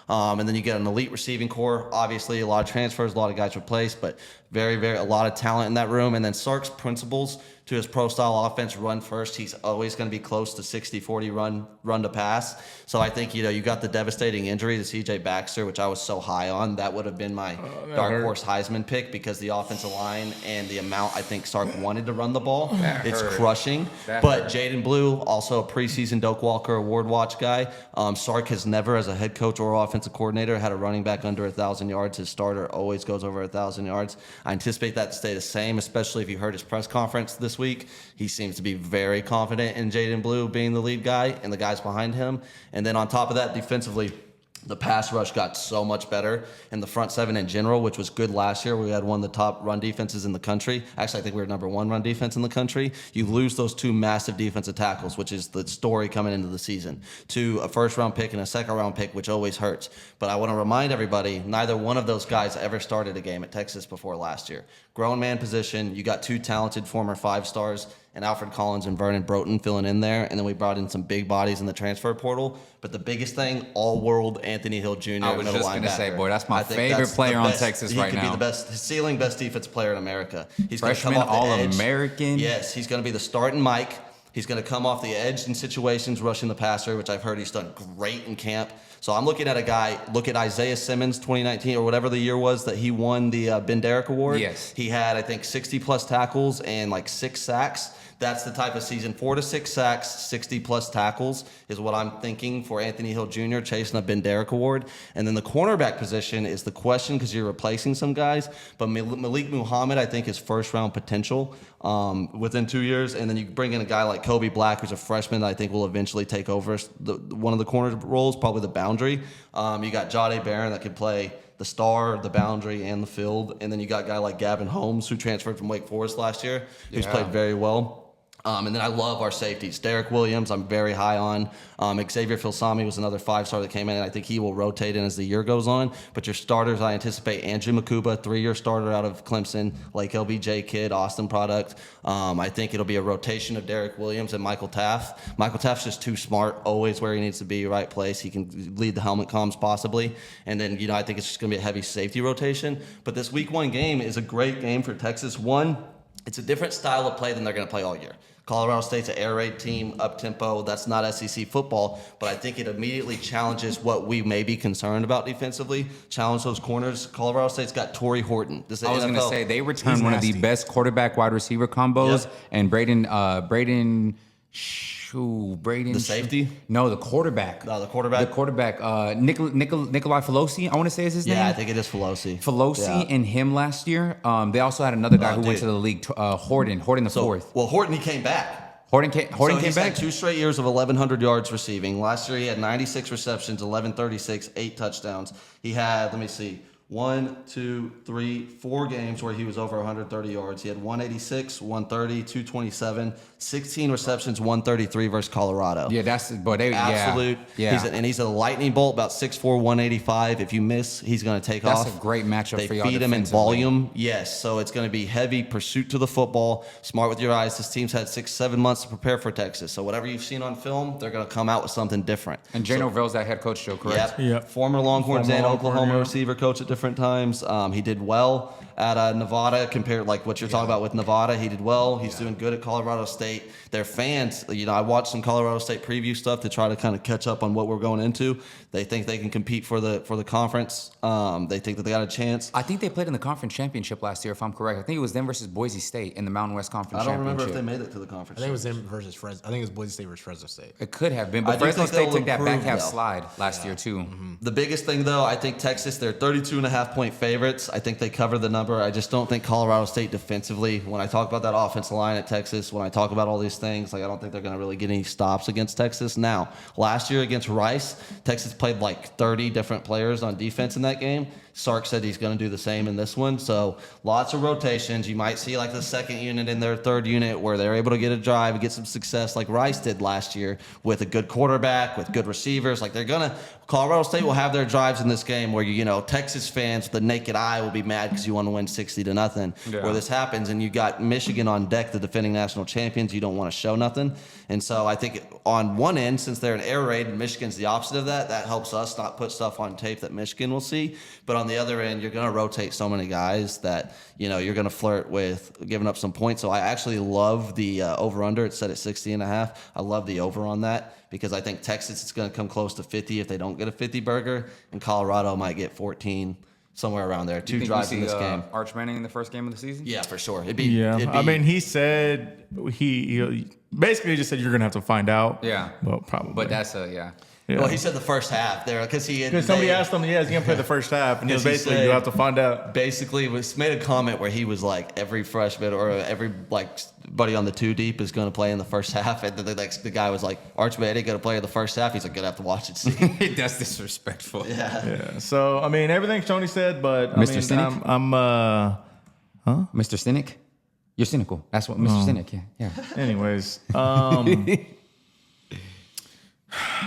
And then you get an elite receiving core. Obviously, a lot of transfers, a lot of guys replaced, but a lot of talent in that room. And then Sark's principles to his pro-style offense, run first. He's always going to be close to 60-40 run to pass. So I think, you got the devastating injury to C.J. Baxter, which I was so high on. That would have been my dark horse Heisman pick because the offensive line and the amount I think Sark wanted to run the ball, it's crushing. But Jaden Blue, also a preseason Doak Walker Award watch guy. Sark has never, as a head coach or offensive coordinator, had a running back under 1,000 yards. His starter always goes over 1,000 yards. I anticipate that to stay the same, especially if you heard his press conference this week. He seems to be very confident in Jaden Blue being the lead guy and the guys behind him. And then on top of that, defensively, the pass rush got so much better, and the front seven in general, which was good last year. We had one of the top run defenses in the country. Actually, I think we were number one run defense in the country. You lose those two massive defensive tackles, which is the story coming into the season, to a first-round pick and a second-round pick, which always hurts. But I want to remind everybody, neither one of those guys ever started a game at Texas before last year. Grown man position, you got two talented former five-stars, and Alfred Collins and Vernon Broughton filling in there. And then we brought in some big bodies in the transfer portal. But the biggest thing, all-world Anthony Hill Jr. I was just going to say, boy, that's my favorite player on Texas right now. He could be the best, ceiling best defensive player in America. He's going to Freshman, come off the edge. All-American. Yes, he's going to be the starting Mike. He's going to come off the edge in situations, rushing the passer, which I've heard he's done great in camp. So I'm looking at a guy, look at Isaiah Simmons 2019 or whatever the year was that he won the Ben Derrick Award. Yes. He had, I think, 60-plus tackles and like 6 sacks. That's the type of season. 4 to 6 sacks, 60-plus tackles is what I'm thinking for Anthony Hill Jr. chasing a Ben Derrick Award. And then the cornerback position is the question because you're replacing some guys. But Malik Muhammad, I think, is first-round potential within 2 years. And then you bring in a guy like Kobe Black, who's a freshman that I think will eventually take over one of the corner roles, probably the boundary. You got Jahdae Barron that could play the star, the boundary, and the field. And then you got a guy like Gavin Holmes, who transferred from Wake Forest last year, who's played very well. And then I love our safeties. Derek Williams, I'm very high on. Xavier Filsami was another 5-star that came in, and I think he will rotate in as the year goes on. But your starters, I anticipate Andrew Makuba, 3-year starter out of Clemson, Lake LBJ kid, Austin product. I think it'll be a rotation of Derek Williams and Michael Taft. Michael Taft's just too smart, always where he needs to be, right place. He can lead the helmet comms possibly. And then, I think it's just going to be a heavy safety rotation. But this week 1 game is a great game for Texas. One, it's a different style of play than they're going to play all year. Colorado State's an air raid team, up-tempo. That's not SEC football, but I think it immediately challenges what we may be concerned about defensively, challenge those corners. Colorado State's got Torrey Horton. I was going to say, they returned one of the best quarterback-wide receiver combos, and Braden the safety? No, the quarterback. No, the quarterback. The quarterback. Nikolai Filosi, I want to say is his name. Yeah, I think it is Filosi. Filosi and him last year. They also had another guy who went to the league, Horton the fourth. Well, Horton, he came back. Horton came back? Had 2 straight years of 1,100 yards receiving. Last year, he had 96 receptions, 1,136, 8 touchdowns. He had, 4 games where he was over 130 yards. He had 186, 130, 227, 16 receptions, 133 versus Colorado. Yeah, absolute. Yeah. He's a lightning bolt, about 6'4", 185. If you miss, he's going to take off. That's a great matchup for y'all. They feed him in volume. Yes, so it's going to be heavy pursuit to the football. Smart with your eyes. This team's had 6-7 months to prepare for Texas. So whatever you've seen on film, they're going to come out with something different. And Jay Norvell's that head coach, Joe, correct? Yep. Former Longhorns and Oklahoma receiver coach at different times. He did well at Nevada compared like what you're talking about with Nevada. He did well. He's doing good at Colorado State. Their fans, I watched some Colorado State preview stuff to try to kind of catch up on what we're going into. They think they can compete for the conference. They think that they got a chance. I think they played in the conference championship last year, if I'm correct. I think it was them versus Boise State in the Mountain West Conference Championship. I don't remember if they made it to the conference. I think it was them versus Fresno. I think it was Boise State versus Fresno State. It could have been, but Fresno State took that back half slide last year too. Mm-hmm. The biggest thing, though, I think Texas, they're 32.5-point favorites. I think they cover the number. I just don't think Colorado State defensively, when I talk about that offensive line at Texas, when I talk about all these things, I don't think they're going to really get any stops against Texas. Now, last year against Rice, Texas played like 30 different players on defense in that game. Sark said he's going to do the same in this one. So lots of rotations. You might see like the second unit in their third unit where they're able to get a drive and get some success like Rice did last year with a good quarterback, with good receivers. Like Colorado State will have their drives in this game where, Texas fans with the naked eye will be mad because you want to win 60-0 where this happens. And you got Michigan on deck, the defending national champions. You don't want to show nothing. And so I think on one end, since they're an air raid and Michigan's the opposite of that, that helps us not put stuff on tape that Michigan will see. But on the other end, you're going to rotate so many guys that, you're going to flirt with giving up some points. So I actually love the over-under. It's set at 60.5. I love the over on that because I think Texas is going to come close to 50 if they don't get a 50 burger, and Colorado might get 14, somewhere around there. Two drives in this game. Arch Manning in the first game of the season? Yeah, for sure. I mean, he said he basically just said you're gonna have to find out. Yeah. Well, probably. But that's yeah. Well, he said the first half there because somebody asked him, is he gonna play the first half, and he was basically you have to find out. Basically, made a comment where he was like, every freshman or every buddy on the 2 deep is going to play in the first half, and then the guy was like, Arch Manning going to play in the first half. He's like, gonna have to watch it. See, that's disrespectful. Yeah. So I mean, everything Shonee said, but Mr. Cynic? I'm Mr. Cynic? You're cynical. That's what Mr. Cynic. Yeah. Anyways,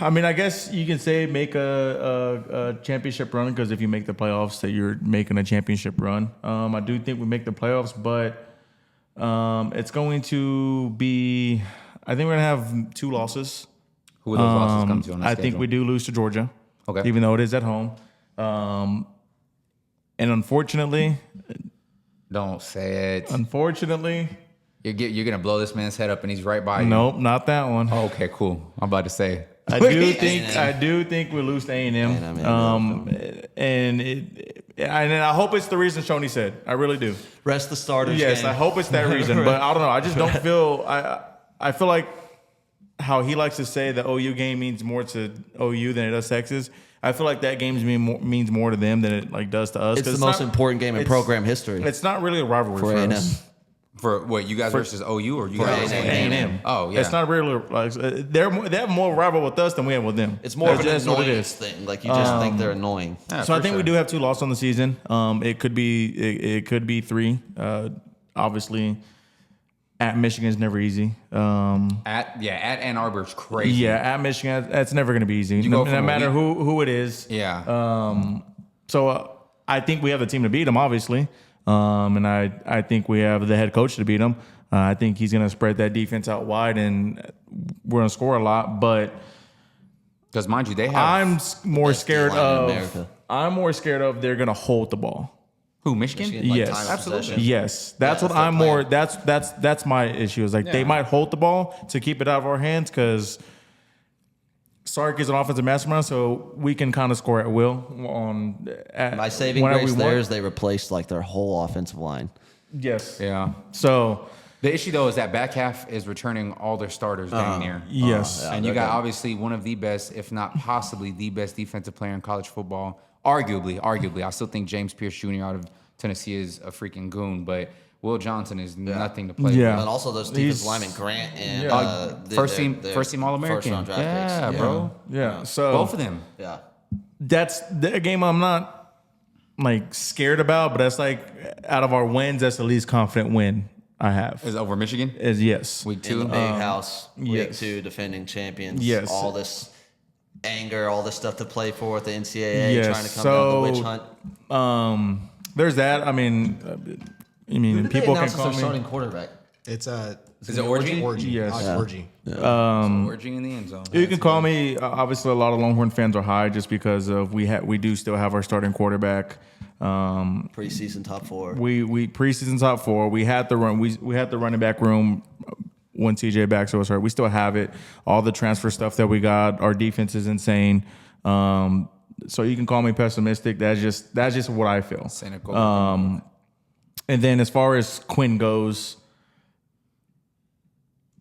I mean, I guess you can say make a championship run, because if you make the playoffs, that you're making a championship run. I do think we make the playoffs, but it's going to be. I think we're gonna have 2 losses. Who are those losses come to on the I schedule? think we do lose to Georgia. Okay. Even though it is at home, and unfortunately, Don't say it. You're gonna blow this man's head up, and he's right by you. nope, not that one. Oh, okay, cool. I'm about to say. I do think we lose to A&M. And I hope it's the reason Shonee said. I really do. rest the starters. Yes, game. I hope it's that reason. But I don't know. I just don't feel. I feel like how he likes to say the OU game means more to OU than it does Texas. I feel like that game means more to them than it does to us. It's the most important game in program history. It's not really a rivalry for A&M. us. For what, you guys versus OU, or you guys versus A&M. A&M? Oh, yeah. It's not really they have more rival with us than we have with them. It's more of an That's what it annoyance is. thing. Like, you just think they're annoying. Yeah, So I for think we sure. do have 2 losses on the season. It could be 3. Obviously, at Michigan is never easy. At Ann Arbor's crazy. Yeah, at Michigan, that's never going to be easy. go No from matter who it is. Yeah. So I think we have the team to beat them, obviously. And I think we have the head coach to beat them. I think he's going to spread that defense out wide, and we're going to score a lot. But Because mind you, they have I'm more Best scared D-line in of. America. I'm more scared of they're going to hold the ball. who? Michigan? Michigan, Yes. time of Absolutely. possession. Yes, that's Yeah, what that's I'm their more. plan. That's my issue. Is they might hold the ball to keep it out of our hands, because Sark is an offensive mastermind, so we can kind of score at will My saving whenever grace we there want. is they replaced their whole offensive line. Yes. Yeah. So The issue, though, is that back half is returning all their starters dang near. yes. And you got obviously one of the best, if not possibly the best defensive player in college football. Arguably. I still think James Pierce Jr. out of Tennessee is a freaking goon, but Will Johnson is nothing to play Yeah. with. And also those defensive linemen, Grant and First team All-American. first-round draft Yeah, picks. bro. Yeah. So Both of them. Yeah. that's the game I'm not scared about, but that's out of our wins, that's the least confident win I have. Is over Michigan? Is yes. Week In the 2. big house, week yes. 2, defending champions. Yes. All this anger, all this stuff to play for with the NCAA, Yes. trying to come down the witch hunt. There's that. I mean, people can call me. starting quarterback. It's Is it Orgy? Orgy. Yes. Alex Orgy. Orgy in the end zone. You can call me. Obviously, a lot of Longhorn fans are high just because of we do still have our starting quarterback. Preseason top 4. We preseason top 4. We had the run. We had the running back room when TJ Baxter was hurt. We still have it. All the transfer stuff that we got. Our defense is insane. So you can call me pessimistic. That's just what I feel. Cynical. And then as far as Quinn goes,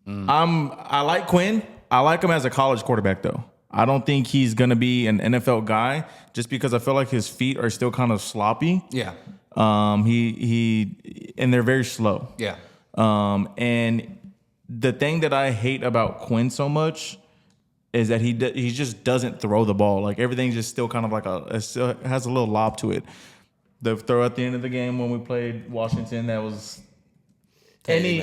I like Quinn. I like him as a college quarterback, though. I don't think he's gonna be an NFL guy, just because I feel like his feet are still kind of sloppy. Yeah. He and they're very slow. Yeah. And the thing that I hate about Quinn so much is that he just doesn't throw the ball. Everything's just still kind of it still has a little lob to it. The throw at the end of the game when we played Washington, that was any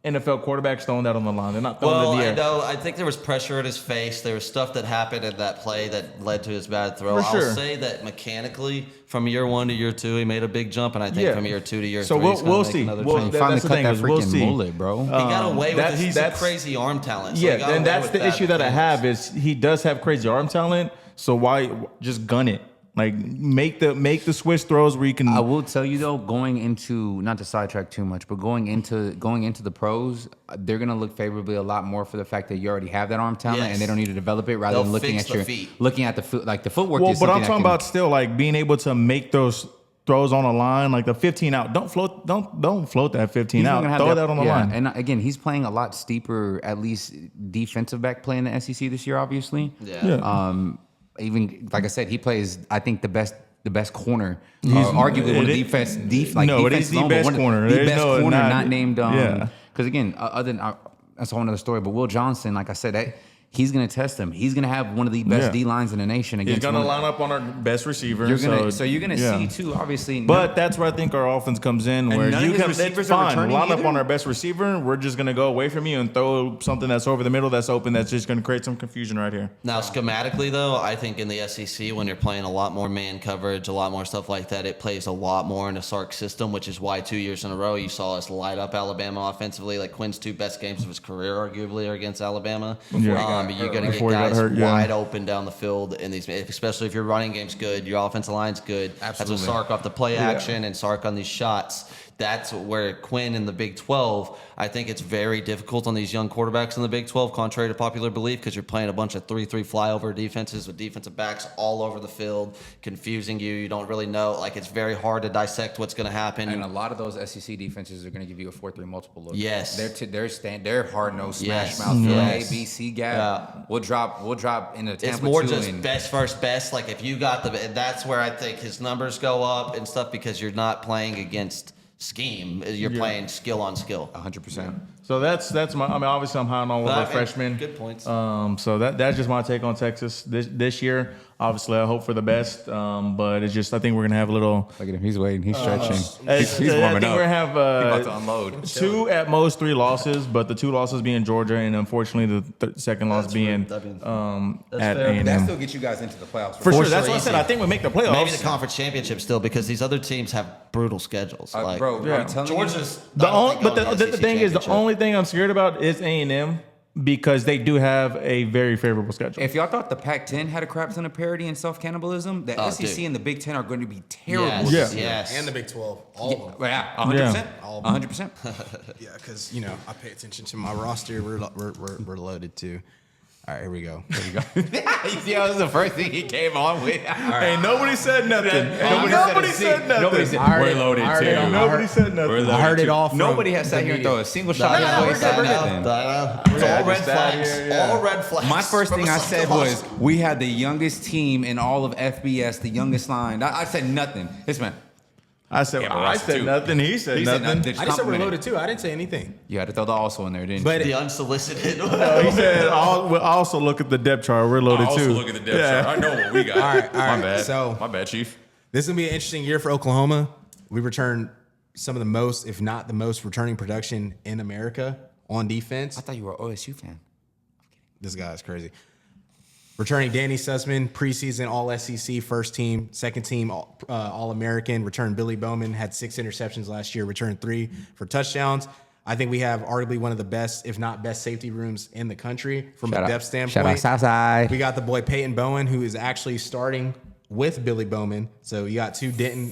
NFL quarterbacks throwing that on the line. They're not throwing it Well, in the I air. know. I think there was pressure at his face. There was stuff that happened in that play that led to his bad throw. For sure. I'll say that mechanically, from year 1 to year 2, he made a big jump, and I think Yeah. from year 2 to year So 3, he's gonna we'll make see. another Well, jump. He finally that's the cut thing that is we'll freaking see. mullet, bro. He got away with it. He's a that's- crazy arm talent. So Yeah, he got and away that's with the that issue that I have performance. is he does have crazy arm talent. So why just gun it? Like make the switch throws where you can. I will tell you though, going into, not to sidetrack too much, but going into the pros, they're gonna look favorably a lot more for the fact that you already have that arm talent Yes. and they don't need to develop it rather They'll than looking fix at the your feet. looking at the foot, like the footwork. Well, is but I'm something that talking can- about still like being able to make those throws on the line, like the 15 out. Don't float that 15 He's out. gonna have Throw that on the yeah, line. and again, he's playing a lot steeper, at least defensive back play in the SEC this year, obviously. Yeah. Even like I said, he plays, I think, the best corner, arguably one of the defense, like No, it defense is the alone, but best one of corner. the There's best no- corner, not- not named. yeah. Because again, other than that's a whole other story. But Will Johnson, like I said, he's gonna test him. He's gonna have one of the best Yeah. D lines in the nation He's against. gonna one- line up on our best receiver. so you're gonna yeah. see too, obviously. But that's where I think our offense comes in, where none of you his can receivers that's are fine. returning Line up either? on our best receiver. We're just gonna go away from you and throw something that's over the middle, that's open, that's just gonna create some confusion right here. Now, schematically, though, I think in the SEC, when you're playing a lot more man coverage, a lot more stuff like that, it plays a lot more in a Sark system, which is why 2 years in a row you saw us light up Alabama offensively. Like Quinn's 2 best games of his career, arguably, are against Alabama. Yeah. You're going to get Before he got guys hurt, yeah. wide open down the field in these, especially if your running game's good, your offensive line's good. Absolutely. That's what Sark off the play action and Sark on these shots. That's where Quinn in the Big 12, I think it's very difficult on these young quarterbacks in the Big 12, contrary to popular belief, because you're playing a bunch of 3-3 flyover defenses with defensive backs all over the field, confusing you. You don't really know. Like, it's very hard to dissect what's going to happen. And a lot of those SEC defenses are going to give you a 4-3 multiple look. Yes. They're hard nosed smash Yes. mouth field, Yes. A, B, C gap. Yeah. We'll drop in the Tampa It's more 2 just and- best first best. Like, if you got that's where I think his numbers go up and stuff, because you're not playing against scheme. You're playing skill on skill. 100%. So that's my. I mean, obviously, I'm high on all of But, our I mean, freshmen. good points. So that's just my take on Texas this year. Obviously, I hope for the best. But it's just I think we're gonna have a little. Look at him. He's waiting. He's stretching. He's I warming think up. we're gonna have about to unload. 2 at most 3 losses, but the 2 losses being Georgia, and unfortunately the second loss being That's at fair. A&M. That still gets you guys into the playoffs. For sure, sure, that's what I said. easy. I think we make the playoffs. Maybe the conference championship still, because these other teams have brutal schedules. Like, bro, yeah. I'm telling you. Georgia's The I don't only, think but going to the SEC thing is, the championship. only thing I'm scared about is A&M because they do have a very favorable schedule. If y'all thought the Pac-10 had a crap ton of parity and self-cannibalism, the Oh, SEC dude. and the Big Ten are going to be terrible. Yes, Yeah. this year. yes. And the Big 12, all of them. Yeah, 100%. 100%. Yeah, because I pay attention to my roster. We're loaded too. All right, here we go. You see how this is the first thing he came on with? Hey, nobody said nothing. Nobody Nobody said nothing. Nobody said, I heard we're it. loaded I heard it. too. Nobody said nothing. I heard it all from Nobody has sat the here and media. throw a single shot I his know, way. I know. It's all red flags. All red flags. My first from thing a I said was psychological- we had the youngest team in all of FBS, the youngest line. I said nothing. This man, I said, Yeah, but I us said too. nothing. He said nothing. Just I just said we're complimented. loaded too. I didn't say anything. You had to throw the also in there, didn't But the unsolicited. He said, we'll also look at the depth chart. We're loaded too. at the depth chart. I know what we got. all right. bad. So My bad, Chief. this is gonna be an interesting year for Oklahoma. We returned some of the most, if not the most, returning production in America on defense. I thought you were an OSU fan. This guy is crazy. Returning Danny Sussman, preseason All SEC, first team, second team All American. Returned Billy Bowman, had 6 interceptions last year. Returned 3 for touchdowns. I think we have arguably one of the best, if not best, safety rooms in the country from a depth standpoint. Shout out Southside. We got the boy Peyton Bowen, who is actually starting with Billy Bowman. So you got 2 Denton